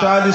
40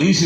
DC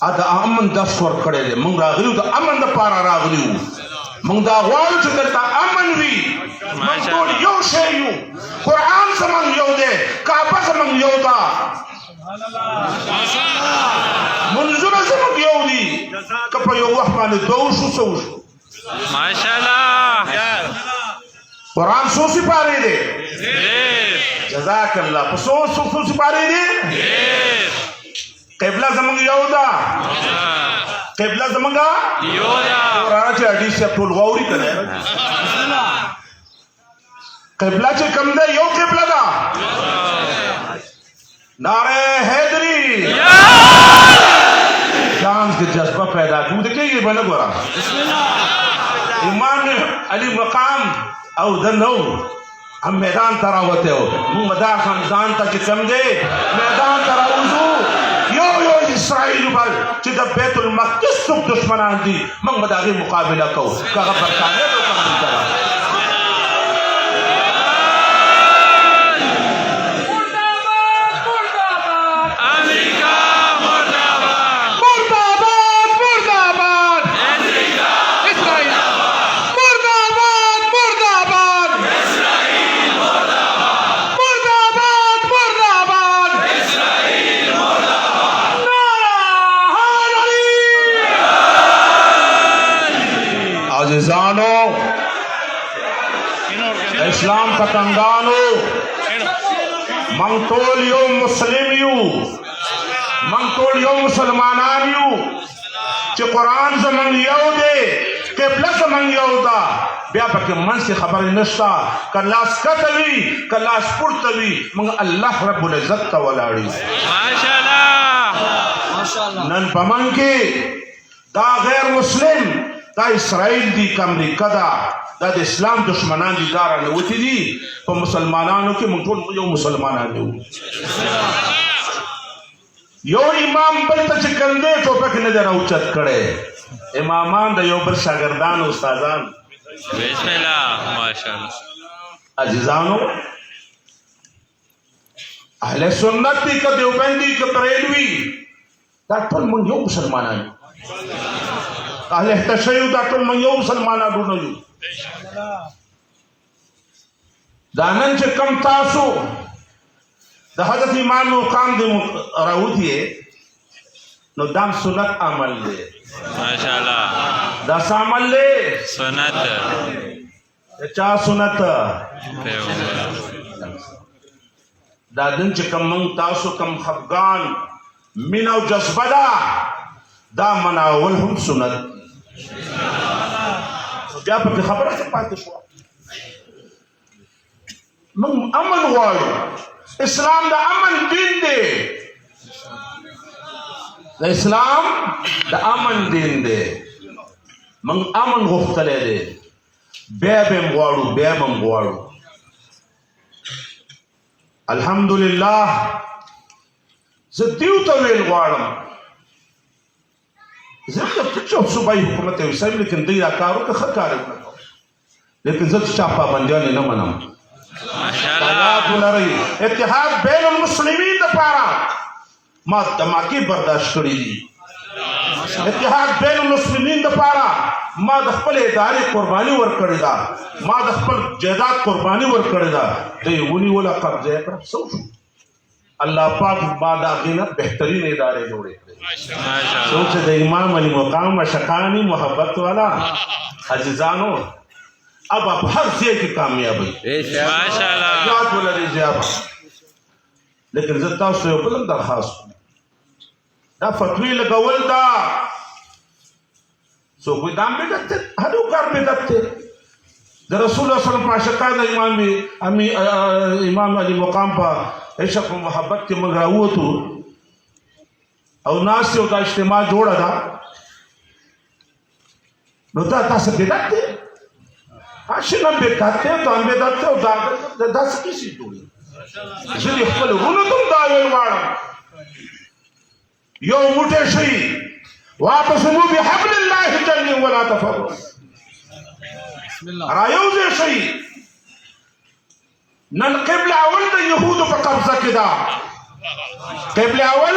دا امن درس ورکړی دی موږ راغلیو د امن دپاره راغلیو موږ دا غواړو چې دلته امن وي موږ ټول یو شی یو قرآن زموږ یو دی کعبه زموږ یو ده منځونه زموږ یو دي که په یو وخت باندې دوه وشو څه وشو ماشاءالله قرآن څو سپارې دی جزاک الله په څو سپارې دی قبله زموږ یو ده قبله زموږ یو ده قرآن چې حدیث یې ټول واوري که نه قبله چې کوم ده یو قبله ده نعره حیدری شان کې جذبه پیدا کړو د کېږي به نه ګوره امام علی مقام او د نو هم میدان ته راوتی و مونږ دا خمزان ته چې کوم دی میدان ته راوځو یو اسرائیل بل چې د بیت المقدس څوک دشمنان دي موږ به د هغې مقابله کوو که هغه برطانیه ده که امریکا ده عزیزانو اسلام پتنگانو من ټول یو مسلم یو من ټول یو مسلمانان یو چې قرآن زمون یو دی قبله زمون یو ده بیا پکې منځ کې خبرې نشته که لاس کته وي که لاس پورته وي موږ الله رب العزت ته ولاړ یو ماشاءالله نن په من کې دا غیر مسلم دا اسرائیل دی که امریکا ده دا د اسلام دشمنان دي دا رانوتي دي په مسلمانانو کې موږ ټول یو مسلمانان یو یو امام بل ته چې کوم دی ټوپک نه دی راوچت کړی امامان د یو بل شاګردان استادان بسم الله ماشاءالله عزیزانو اهل سنت دي که دیوبندي که بریلوي دا ټول موږ یو مسلمانان یو اهل تشیع دا ټول موږ یو مسلمانانو یو دا نن چې کم تاسو د حضرت امام مقام دی راوتی نو دام سنت عمل دی ماشاءالله دا عمل دی سنت چا سنت دا دن چې کم من تاسو کم خفغان مین او جذبه دا دا مناول هم سنت بیا پکې خبره څه پاتې شوه موږ امن غواړو اسلام د امن دین دی د اسلام د امن دین دی موږ امن غوښتلی دی بیا به هم غواړو بیا به هم غواړو الحمدلله زه دیو ته ویل غواړم زه چې صوبایي حکومت یې وسایل لیکن دوی دا کار وکړه ښه کار یې ونه کړ لیکن زه چا پابندیان یې نه منم اتحاد بین المسلمین دپاره ما دماکې برداشت کړي دي اتحاد بین المسلمین دپاره ما د خپل ادارې قرباني ورکړې ده ما د خپل جایداد قرباني ورکړې ده دوی ونیوله قبضه یې کړه څه وشو الله پاک ما د هغې نه بهترین ادارې جوړې کړې څوک چې د امام علی مقام مشقانی محبت والا عزیزانو اب آپ ہر ځای کې کامیابی ماشاءالله یاد ولرئ زیابه لیکن زه تاسو یو بل هم درخواست کوم دا فتوی لګول دا څوک وایي دا هم بدعت دی هر یو کار بدعت دی د رسول الله صلی الله علیه وسلم په عاشقان د امام علی مقام په عشق و محبت کې موږ راووتو او ناست یو دا اجتماع جوړه ده نو دا تاسو بدعت دی شنه بدعت دی دا هم بدعت دی او دا څه کیسې جوړي زه د خپل ورونو ته هم دا ویل غواړم یو موټی شئ واعتصموا بحبل الله جميعا ولا تفرقوا رايوځئ شئ نن قبله اول د یهودو په قبضه کې ده قبله اول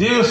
10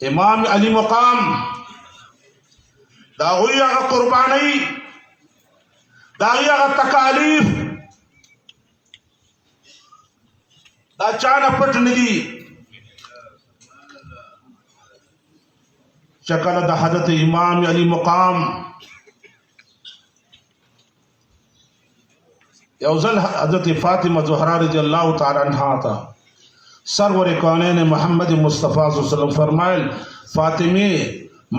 امام علی مقام دا غوی هغه قربانی دا غوی هغه تکالیف دا چانه پټ ندي شکل د حضرت امام علی مقام یوزل حضرت فاطمہ زہرا رضی اللہ تعالی عنہا تا سرور کونین محمد مصطفیٰ صلی اللہ علیہ وسلم فرمائل فاطمی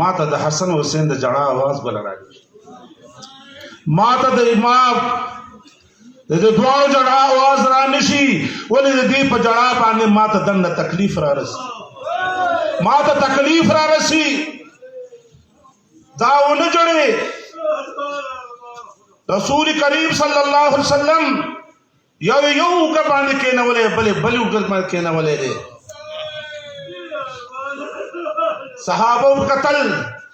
ماتا دا حسن حسین دا جڑا آواز بلا راجی ماتا دا امام دا دعاو جڑا آواز رانشی ولی دا دی پا جڑا بانے ماتا دن تکلیف را رسی ماتا تکلیف را رسی داو نجڑے رسول کریم صلی اللہ علیہ وسلم یو کبانے کے نولے بلے بلیو گرمان کے نولے دے صحابہ قتل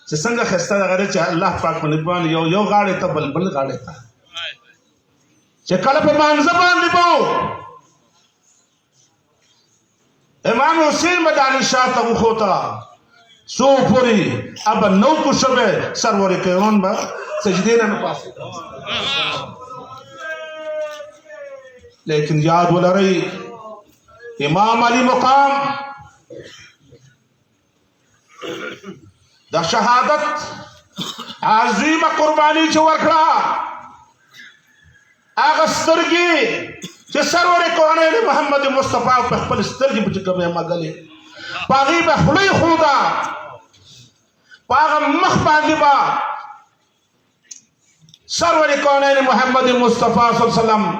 سے سنگا خستہ دا غرے چاہ اللہ پاک من نبوان یو غاڑے تا بل غاڑے تا چاہ کلپ منزبان نبو امام حسین مدانی شاہ تا وخوتا سو پوری اب نو کو شبے سرور کیون با سجدین نپاسے لیکن یاد بولا رہی امام علی مقام دا شہادت عظیم قربانی چھ ورکڑا آغا سترگی چھ سرور کونین محمد مصطفیٰ پہ خپل سترگی بچکا میں مگلے پاغی بہ خلی خودا پاغا مخ باندی با سرور کونین محمد مصطفیٰ صلی اللہ علیہ وسلم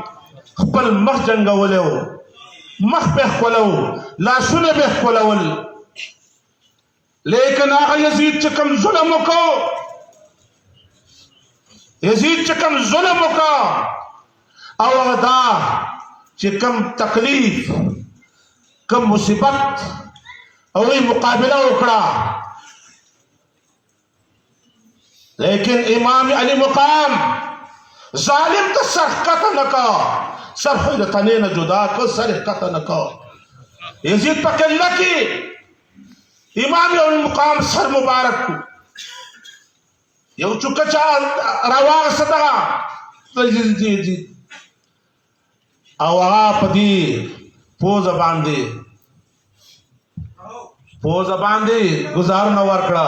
خپل مخ جنگولو مخ پہ خولو لاسونے پہ خولول لیکن آغا یزید چکم ظلم کو یزید چکم ظلم کو او دا چکم تکلیف کم مصیبت اوی مقابلہ اکڑا لیکن امام علی مقام ظالم تا سرحقت نکا سرحقتنین جدا کو سرحقت نکا یزید پکل لکی امام علی مقام سر مبارک کو یو چکا چاہ رواغ صدقہ یزید او آغا پدی پوز باندے گزار نہ ورکڑا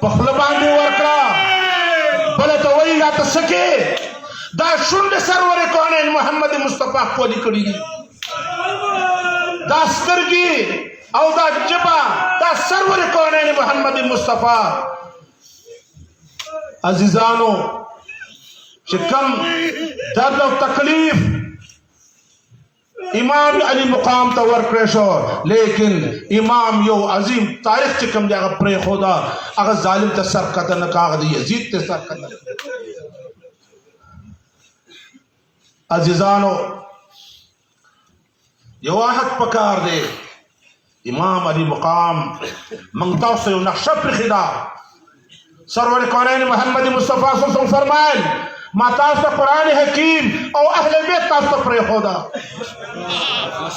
پخل باندے ورکڑا بلے تو وہی لا تسکے دا شنڈ سرور کونین محمد مصطفیٰ کو لکڑی دا سترگی او دا جبا دا سرور کونین محمد مصطفیٰ عزیزانو چکم درد و تکلیف امام علی مقام تا ورکڑیشو لیکن امام یو عظیم تاریخ چکم جاگا پرے خدا اگر ظالم تا سر قتل نکاغ دی یزید تا سر قتل عزیزانو یو آہد پکار دے امام علی مقام منگتاو سے نقشہ پر خدا سرور کونین محمد مصطفیٰ صلی اللہ علیہ وسلم فرمائل ما تاستا قرآن حکیم او اہل بیت تاستا پر خدا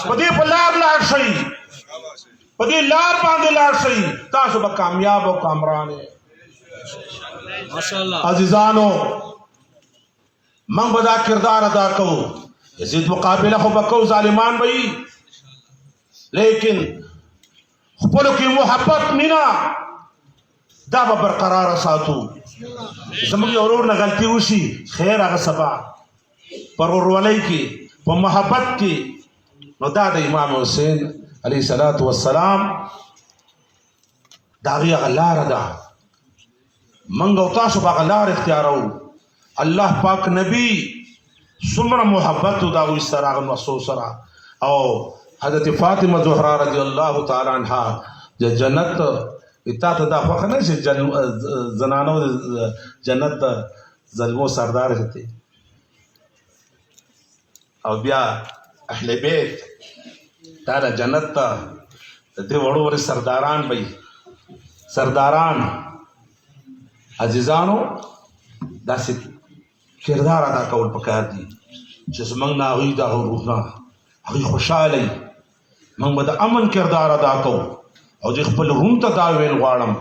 پدی پلار لار شئی پدی لار باندے لار شئی تاسو با کامیاب و کامرانے عزیزانو من بدا کردار ادا کو یزید مقابلہ خو بکو ظالمان بئی لیکن خپلو کی محبت مینا دا با برقرار ساتو زمانگی اورور نا غلطی ہوشی خیر آگا سبا پر اوروالی کی پر محبت کی نو دا امام حسین علیہ السلام داغی اغلار دا منگو تاسو با اغلار اختیارو اللہ پاک نبی سمر محبت دا اس طرح محسوس رہا او حضرت فاطمہ زہرا رضی اللہ تعالی عنہ جنت اتا دا فخر نہیں سے زنانو جنت ظلمو سردار ہوتے او بیا اہل بیت تارا جنت تا دے وڑو وڑے سرداران بھئی سرداران عزیزانو دا سی کردار ادا کول پکار دی جس منگ نا غی دا روحنا غی خوشحالی منگ بدا امن کردار ادا کو او د خپل روم ته دا ویل غواړم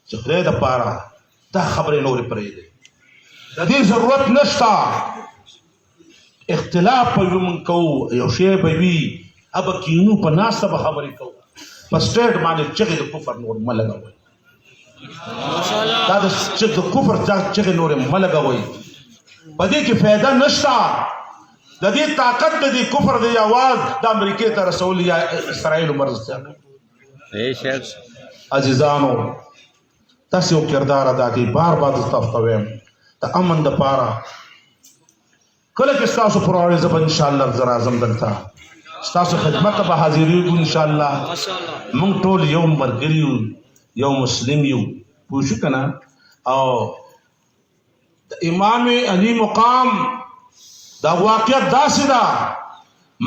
چې خدای د پاره دا خبرې نورې پرېږدي د دې ضرورت نشته اختلاف به موږ کوو یو شی به وي ابه کینو په ناسته به خبرې کوو په سټیټ باندې چغې د کفر نور مه لګوئ دا د کفر چغې نورې مه لګوئ په دې کې فایده نشته د دې طاقت د دې کفر د اواز د امریکې ته رسول یا اسرائیل مرسته عزیزانو تاسو یو کردار ادا کوي بار بار تاسو ته وایم د امن د پاره کله چې تاسو پرواړې زب ان شاء الله زرا اعظم دلته تاسو خدمت به حاضر یو ان شاء الله مونږ ټول یو مرګری یو مسلم یو پوښښ کنا او امام علی مقام دا واقعیت داسې ده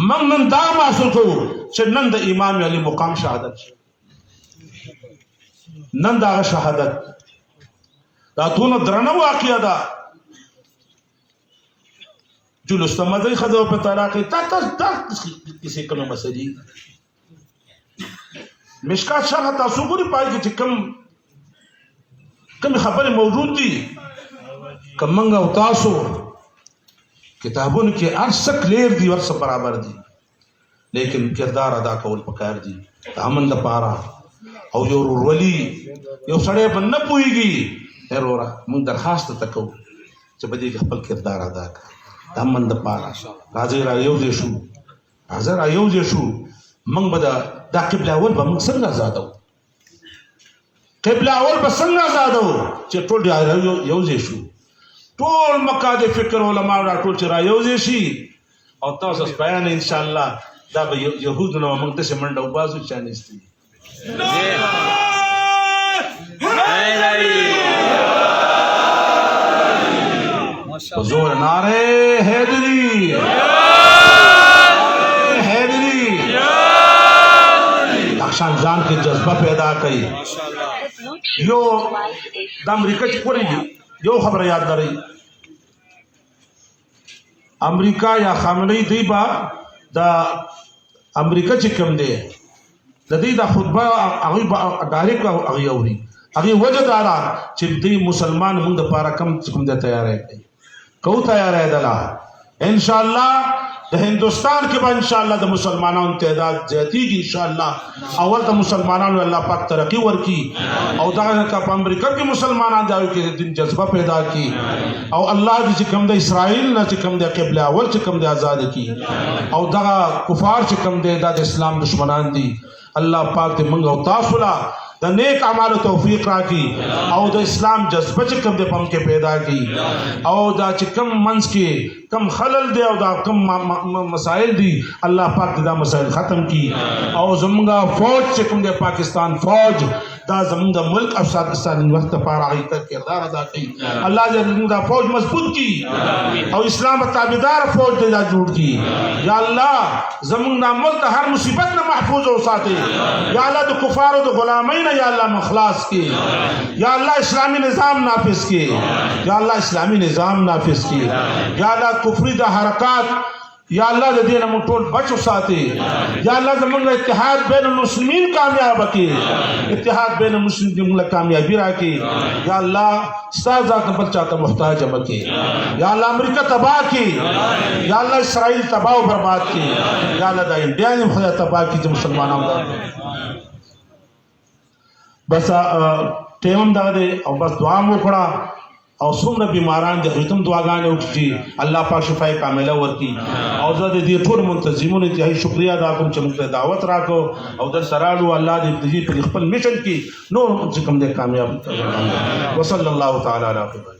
موږ نن دا محسوس کوو چې نن د امام علی مقام شهادت نن دا شهادت دا ټول درنه واقعیا ده جلوس ته مزه خدای په تعالی کې تا کسی کوم مسلې مشکات شرح تاسو ګوري پای کې کوم خبره موجود دي کومنګ او تاسو کتابونو کې ارسک لیر دي ورسره برابر دي لیکن کردار ادا کول پکار دي امن د پاره او یو ولی یو سړی په نه پويږي ورورا موږ درخواست تکو چې بده خپل کردار ادا کړه امن د پاره راځي را یو دې شو حاضر یو دې شو موږ به دا قبله اول به موږ څنګه آزادو قبله اول به څنګه آزادو چې ټول یو دې شو ټول مکه د فکر علماء را ټول چې را یو دې شي او تاسو بیان ان شاء الله دا به يهود نو موږ ته منډه وباسو چانيستي حضور نعرے حیدری حیدری اخشان جان کے جذبہ پیدا کئی یو دا امریکہ چی پوری یو خبر یاد داری امریکہ یا خامنئی دی با دا امریکہ چی کم دے دا دی دا خطبہ اغیی با ڈائریک اغیی اوری اغیی وجہ دارا چی دی مسلمان مند پارا کم چکم دے تیار ہے کو تیار ہے دلا انشاءاللہ د ہندوستان کے بعد انشاءاللہ د مسلمانوں تعداد زیادتی کی انشاءاللہ اول د مسلمانوں اللہ پاک ترقی ورکی او دا کا امریکہ کے مسلمانوں جاو کے دن جذبہ پیدا کی او اللہ دی چکم د اسرائیل نہ چکم د قبلہ اول چکم د آزاد کی او دا کفار چکم د اسلام دشمنان دی اللہ پاک دے منگو تاسولا دا نیک اعمال توفیق راکی او دا اسلام جذبہ چکم دے پم کے پیدا کی او دا چکم منز کے کم خلل دے او دا کم مسائل دی اللہ پاک دا مسائل ختم کی او زمانگا فوج چکم دے پاکستان فوج دا زمانگا ملک افسادستان وقت پار آئی کر کردار ادا کی اللہ دا فوج مضبوط کی او اسلام تابدار فوج دے دا جوڑ کی یا اللہ زمانگا ملک ہر مصیبت نہ محفوظ ہو ساتے یا اللہ دا کفار و دا غلامین یا اللہ مخلاص کی یا اللہ اسلامی نظام نافذ کی یا اللہ اسلامی نظام نافذ کی یا اللہ کفری دا حرکات یا اللہ دا دین مطول بچو ساتے یا اللہ زمان اتحاد بین المسلمین کامیاب کی اتحاد بین المسلمین کامیابی راکی یا اللہ ستازات بچاتا محتاج بکی یا اللہ امریکہ تباہ کی یا اللہ اسرائیل تباہ و برباد کی یا اللہ دا انڈیانی خدا تباہ کی جو مسلمانوں دا بس ٹیم دا دے او بس دعا موکڑا او سمر بیماران دے ختم دعاگانے اٹھتی اللہ پاک شفای کاملہ ورکی او دا دے ٹھول منتظمون انتہائی شکریہ دا کم چمک دعوت راکو او در سرالو اللہ دے دی پر خپل مشن کی نور چکم دے کامیاب وصلی اللہ تعالی علیہ وسلم